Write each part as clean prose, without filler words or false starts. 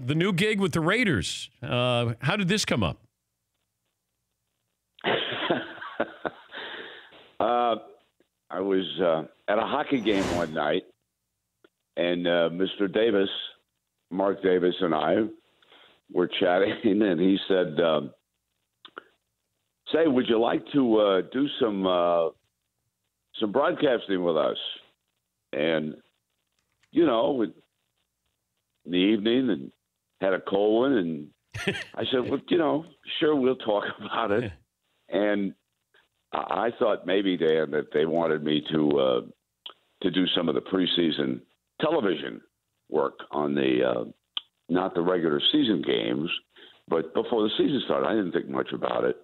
the new gig with the Raiders. How did this come up? I was at a hockey game one night, and Mr. Davis, Mark Davis, and I were chatting, and he said, "Say, would you like to do some broadcasting with us?" And in the evening, and had a cold one, and I said, "Well, sure, we'll talk about it." And I thought maybe, Dan, that they wanted me to do some of the preseason television work on the not the regular season games, but before the season started. I didn't think much about it.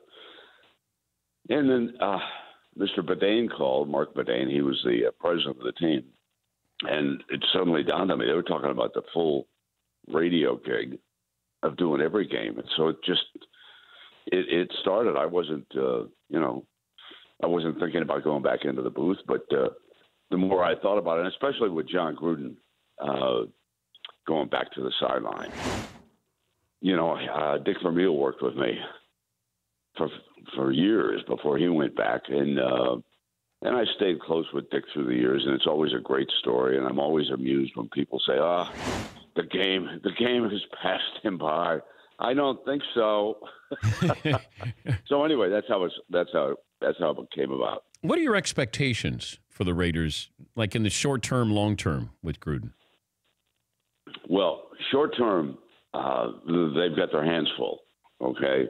And then Mr. Bedane called, Mark Bedane. He was the president of the team. And it suddenly dawned on me, they were talking about the full radio gig of doing every game. And so it started. I wasn't, I wasn't thinking about going back into the booth, but the more I thought about it, and especially with John Gruden going back to the sideline, Dick Vermeil worked with me for years before he went back, and I stayed close with Dick through the years, and it's always a great story, and I'm always amused when people say, the game has passed him by. I don't think so. So anyway, that's how it came about. What are your expectations for the Raiders, like in the short term, long term with Gruden? Well, short term, they've got their hands full. Okay,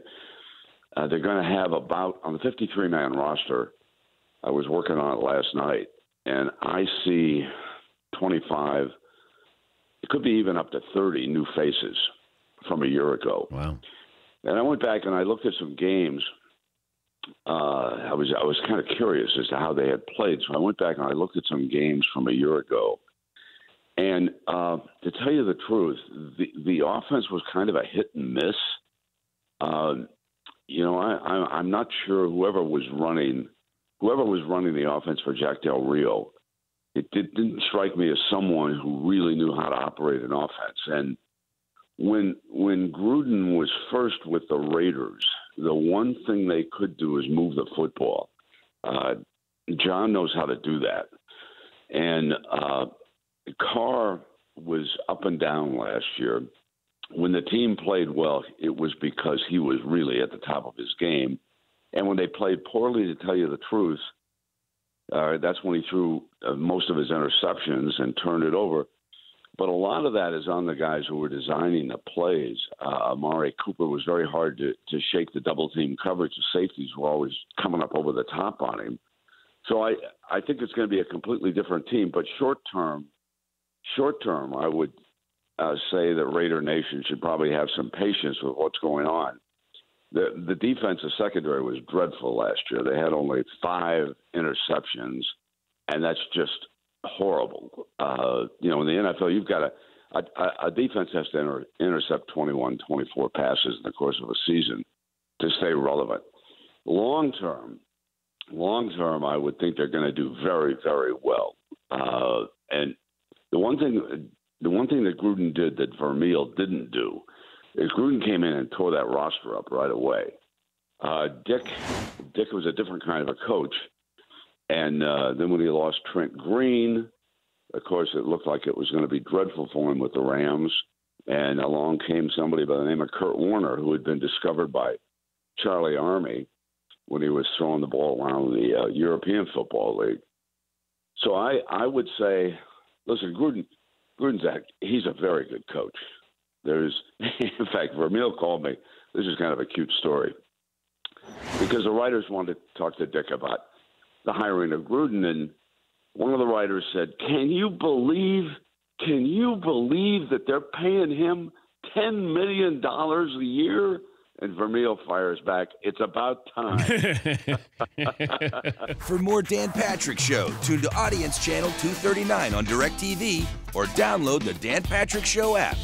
they're going to have on the 53-man roster. I was working on it last night, and I see 25. It could be even up to 30 new faces from a year ago. Wow. And I went back and I looked at some games. I was kind of curious as to how they had played. So I went back and I looked at some games from a year ago. And to tell you the truth, the offense was kind of a hit and miss. I'm not sure whoever was running the offense for Jack Del Rio, it didn't strike me as someone who really knew how to operate an offense. And when Gruden was first with the Raiders, the one thing they could do is move the football. John knows how to do that. And Carr was up and down last year. When the team played well, it was because he was really at the top of his game. And when they played poorly, to tell you the truth, that's when he threw most of his interceptions and turned it over. But a lot of that is on the guys who were designing the plays. Amari Cooper was very hard to shake the double-team coverage. The safeties were always coming up over the top on him. So I think it's going to be a completely different team. But short term, I would say that Raider Nation should probably have some patience with what's going on. The defensive secondary was dreadful last year. They had only 5 interceptions, and that's just horrible. In the NFL, you've got a defense has to intercept 21, 24 passes in the course of a season to stay relevant. Long term, I would think they're going to do very, very well. And the one thing that Gruden did that Vermeil didn't do is Gruden came in and tore that roster up right away. Dick was a different kind of a coach. And then when he lost Trent Green, of course, it looked like it was going to be dreadful for him with the Rams. And along came somebody by the name of Kurt Warner, who had been discovered by Charlie Armey when he was throwing the ball around the European Football League. So I would say, listen, Gruden's he's a very good coach. In fact, Vermeil called me. This is kind of a cute story because the writers wanted to talk to Dick about the hiring of Gruden, and one of the writers said, "Can you believe that they're paying him $10 million a year?" And Vermeil fires back, "It's about time." For more Dan Patrick Show, tune to Audience Channel 239 on DirecTV or download the Dan Patrick Show app.